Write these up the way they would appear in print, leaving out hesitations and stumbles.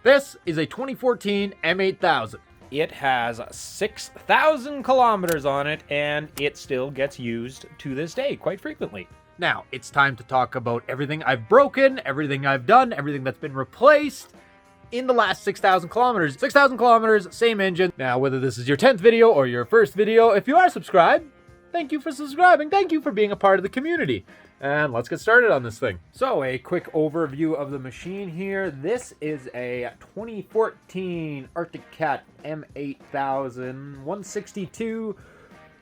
This is a 2014 M8000. It has 6,000 kilometers on it, and it still gets used to this day quite frequently. Now, it's time to talk about everything I've broken, everything I've done, everything that's been replaced in the last 6,000 kilometers. 6,000 kilometers, same engine. Now, whether this is your 10th video or your first video, if you are subscribed, thank you for subscribing. Thank you for being a part of the community. And let's get started on this thing. So, a quick overview of the machine here. This is a 2014 Arctic Cat M8000 162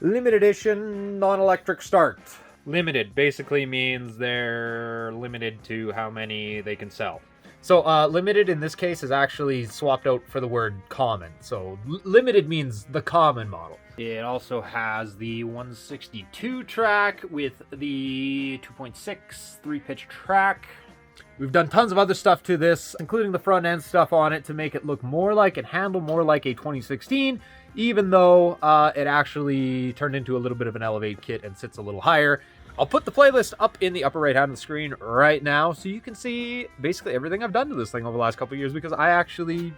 limited edition non-electric start. Limited basically means they're limited to how many they can sell. So, limited in this case is actually swapped out for the word common. So, limited means the common model. It also has the 162 track with the 2.6 3-pitch track. We've done tons of other stuff to this, including the front end stuff on it to make it look more like and handle more like a 2016, even though it actually turned into a little bit of an Elevate kit and sits a little higher. I'll put the playlist up in the upper right hand of the screen right now so you can see basically everything I've done to this thing over the last couple of years, because I actually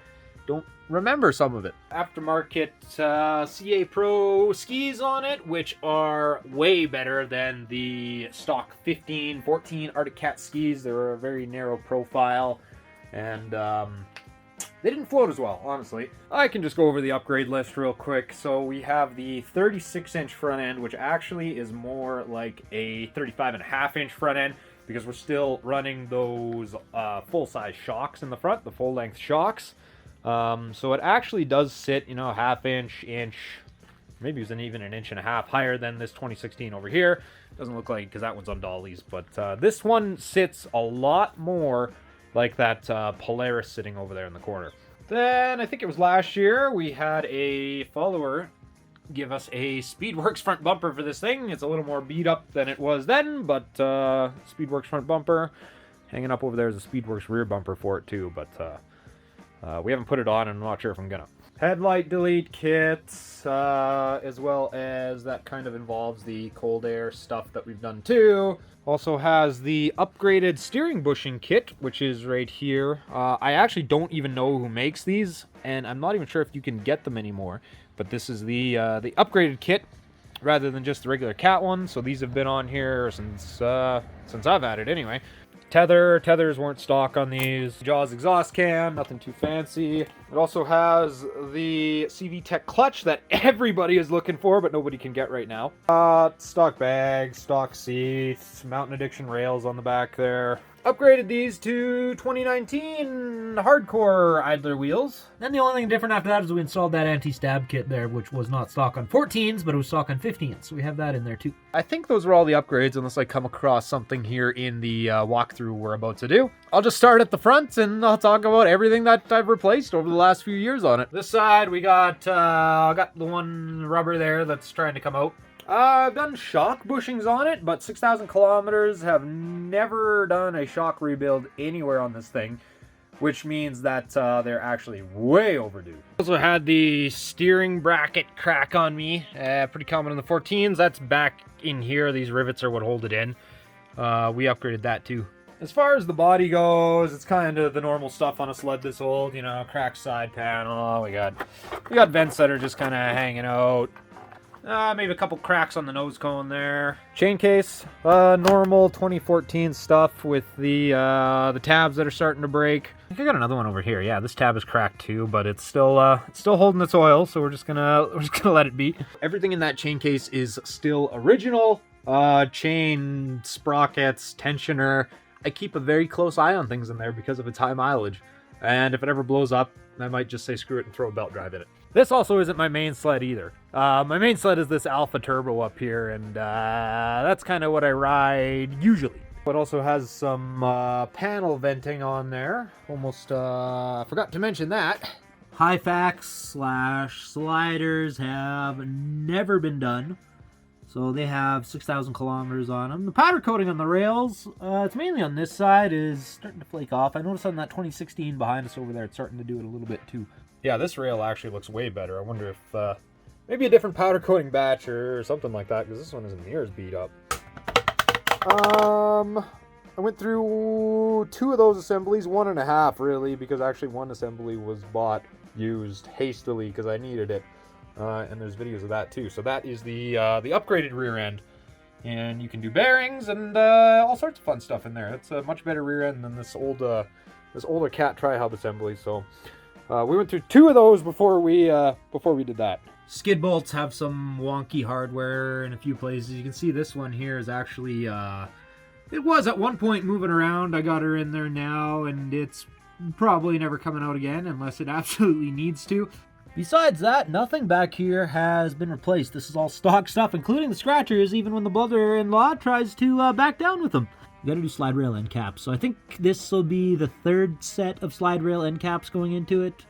don't remember some of it. Aftermarket CA Pro skis on it, which are way better than the stock 15, 14 Arctic Cat skis. They're a very narrow profile, and they didn't float as well, honestly. I can just go over the upgrade list real quick. So we have the 36-inch front end, which actually is more like a 35.5-inch front end, because we're still running those full-size shocks in the front, the full-length shocks. So it actually does sit, you know, half-inch, maybe it was even an inch and a half higher than this 2016 over here. Doesn't look like, because that one's on dollies, but this one sits a lot more like that Polaris sitting over there in the corner. Then, I think it was last year, we had a follower give us a Speedworks front bumper for this thing. It's a little more beat up than it was then, but Speedworks front bumper. Hanging up over there is a Speedworks rear bumper for it too, but we haven't put it on, and I'm not sure if I'm gonna. Headlight delete kits, as well as that kind of involves the cold air stuff that we've done too. Also has the upgraded steering bushing kit, which is right here. I actually don't even know who makes these, and I'm not even sure if you can get them anymore. But this is the upgraded kit, rather than just the regular Cat one. So these have been on here since I've had it anyway. Tethers weren't stock on these. Jaws exhaust can, nothing too fancy. It also has the CV Tech clutch that everybody is looking for, but nobody can get right now. Stock bags, stock seats, Mountain Addiction rails on the back there. Upgraded these to 2019 hardcore idler wheels. Then the only thing different after that is we installed that anti-stab kit there, which was not stock on 14s, but it was stock on 15s. So we have that in there too. I think those were all the upgrades, unless I come across something here in the walkthrough we're about to do. I'll just start at the front, and I'll talk about everything that I've replaced over the last few years on it. This side, we got the one rubber there that's trying to come out. I've done shock bushings on it, but 6,000 kilometers, have never done a shock rebuild anywhere on this thing, which means that they're actually way overdue. Also had the steering bracket crack on me, pretty common in the 14s. That's back in here. These rivets are what hold it in. We upgraded that too. As far as the body goes, it's kind of the normal stuff on a sled this old, you know, cracked side panel. We got vents that are just kind of hanging out. Maybe a couple cracks on the nose cone there. Chain case, normal 2014 stuff with the tabs that are starting to break. I think I got another one over here. Yeah, this tab is cracked too, but it's still holding its oil, so we're just gonna let it be. Everything in that chain case is still original. Chain, sprockets, tensioner. I keep a very close eye on things in there because of its high mileage. And if it ever blows up, I might just say screw it and throw a belt drive in it. This also isn't my main sled either. My main sled is this Alpha Turbo up here, and that's kind of what I ride usually. It also has some panel venting on there. Almost forgot to mention that. High-fax/sliders have never been done. So they have 6,000 kilometers on them. The powder coating on the rails, it's mainly on this side, is starting to flake off. I noticed on that 2016 behind us over there, it's starting to do it a little bit too. Yeah, this rail actually looks way better. I wonder if maybe a different powder coating batch or something like that, because this one isn't near as beat up. I went through 2 of those assemblies, 1.5 really, because actually one assembly was bought used hastily because I needed it. And there's videos of that too. So that is the upgraded rear end. And you can do bearings and all sorts of fun stuff in there. It's a much better rear end than this older Cat tri-hub assembly. So we went through 2 of those before we did that. Skid bolts have some wonky hardware in a few places. You can see this one here is actually, it was at one point moving around. I got her in there now, and it's probably never coming out again unless it absolutely needs to. Besides that, nothing back here has been replaced. This is all stock stuff, including the scratchers, even when the brother-in-law tries to back down with them. You gotta do slide rail end caps. So I think this will be the 3rd set of slide rail end caps going into it,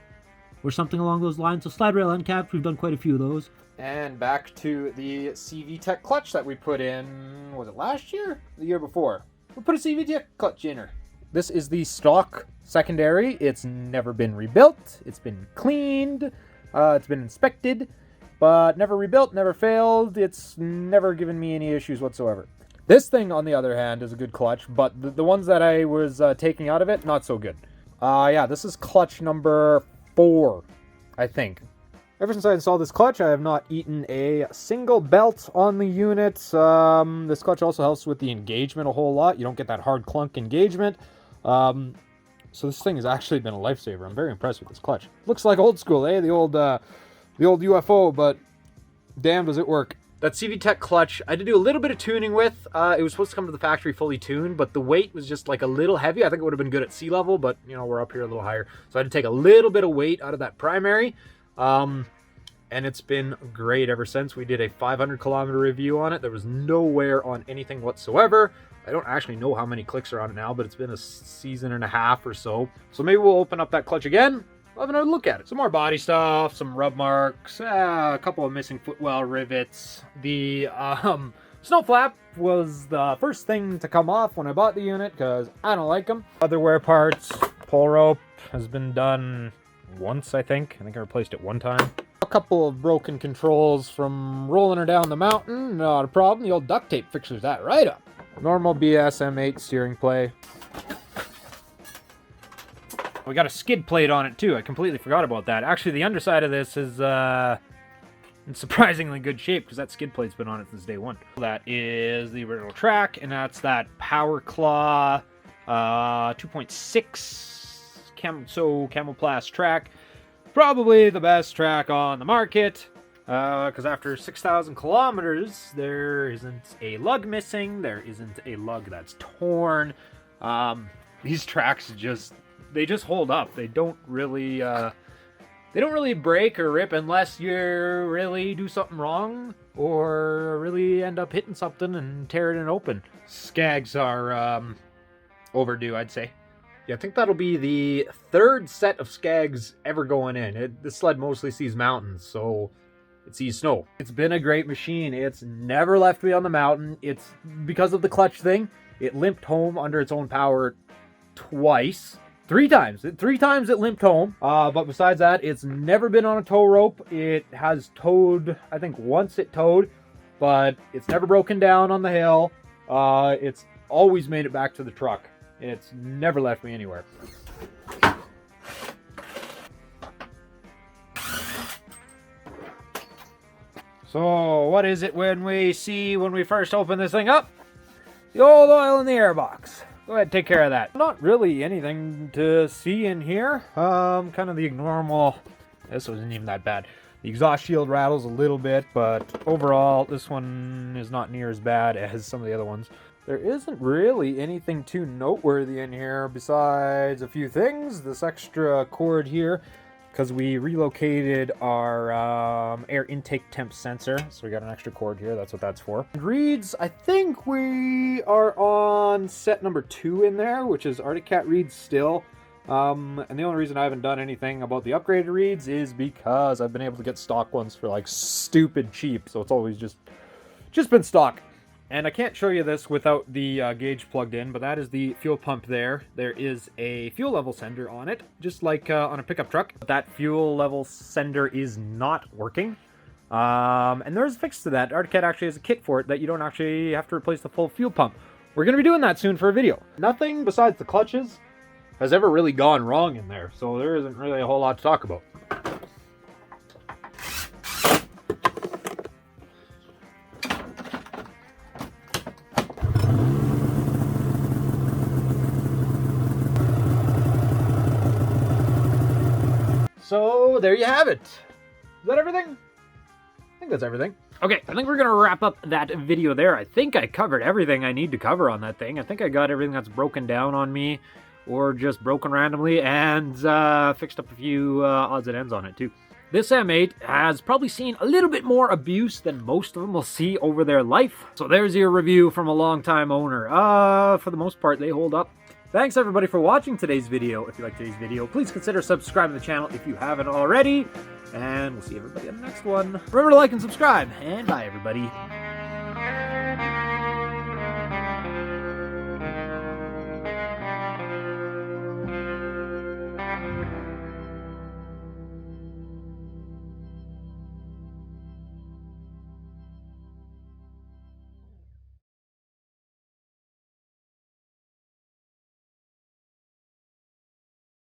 or something along those lines. So slide rail end caps, we've done quite a few of those. And back to the CV Tech clutch that we put in, was it last year? The year before. We put a CV Tech clutch in her. This is the stock secondary. It's never been rebuilt. It's been cleaned. It's been inspected, but never rebuilt, never failed. It's never given me any issues whatsoever. This thing, on the other hand, is a good clutch, but the ones that I was taking out of it, not so good. Yeah, this is clutch number 4, I think. Ever since I installed this clutch, I have not eaten a single belt on the unit. This clutch also helps with the engagement a whole lot. You don't get that hard clunk engagement. So this thing has actually been a lifesaver. I'm very impressed with this clutch. Looks like old school, eh? The old UFO, but damn does it work. That CV Tech clutch, I had to do a little bit of tuning with. It was supposed to come to the factory fully tuned, but the weight was just like a little heavy. I think it would have been good at sea level, but you know, we're up here a little higher. So I had to take a little bit of weight out of that primary. And it's been great ever since. We did a 500-kilometer review on it. There was no wear on anything whatsoever. I don't actually know how many clicks are on it now, but it's been a season and a half or so. So maybe we'll open up that clutch again. We'll have another look at it. Some more body stuff, some rub marks, a couple of missing footwell rivets. The snow flap was the first thing to come off when I bought the unit because I don't like them. Other wear parts, pull rope has been done once, I think. I replaced it one time. A couple of broken controls from rolling her down the mountain, not a problem. The old duct tape fixes that right up. Normal BS M8 steering play. We got a skid plate on it too. I completely forgot about that. Actually, the underside of this is in surprisingly good shape because that skid plate's been on it since day one. That is the original track, and that's that Power Claw 2.6 Camoplast track. Probably the best track on the market. Because after 6,000 kilometers, there isn't a lug missing. There isn't a lug that's torn. These tracks just hold up. They don't really break or rip unless you really do something wrong or really end up hitting something and tear it open. Skags are overdue, I'd say. Yeah, I think that'll be the 3rd set of Skags ever going in. The sled mostly sees mountains, so it sees snow. It's been a great machine. It's never left me on the mountain. It's because of the clutch thing. It limped home under its own power twice. 3 times. 3 times it limped home. But besides that, it's never been on a tow rope. It has towed, I think once it towed, but it's never broken down on the hill. It's always made it back to the truck. It's never left me anywhere. So, what is it when we first open this thing up? The old oil in the airbox. Go ahead, take care of that. Not really anything to see in here. Kind of the normal. This wasn't even that bad. The exhaust shield rattles a little bit, but overall, this one is not near as bad as some of the other ones. There isn't really anything too noteworthy in here besides a few things. This extra cord here, because we relocated our air intake temp sensor, so we got an extra cord here. That's what that's for. And reeds, I think we are on set number 2 in there, which is Arctic Cat reeds still. And the only reason I haven't done anything about the upgraded reeds is because I've been able to get stock ones for like stupid cheap, so it's always just been stock. And I can't show you this without the gauge plugged in, but that is the fuel pump there. There is a fuel level sender on it, just like on a pickup truck. But that fuel level sender is not working. And there's a fix to that. Arctic Cat actually has a kit for it that you don't actually have to replace the full fuel pump. we're going to be doing that soon for a video. Nothing besides the clutches has ever really gone wrong in there, so there isn't really a whole lot to talk about. So there you have it. Is that everything? I think that's everything. Okay, I think we're gonna wrap up that video there. I think I covered everything I need to cover on that thing. I think I got everything that's broken down on me, or just broken randomly, and fixed up a few odds and ends on it too. This M8 has probably seen a little bit more abuse than most of them will see over their life. So there's your review from a long-time owner. For the most part, they hold up. Thanks everybody for watching today's video. If you like today's video, please consider subscribing to the channel if you haven't already. And we'll see everybody on the next one. Remember to like and subscribe, and bye everybody.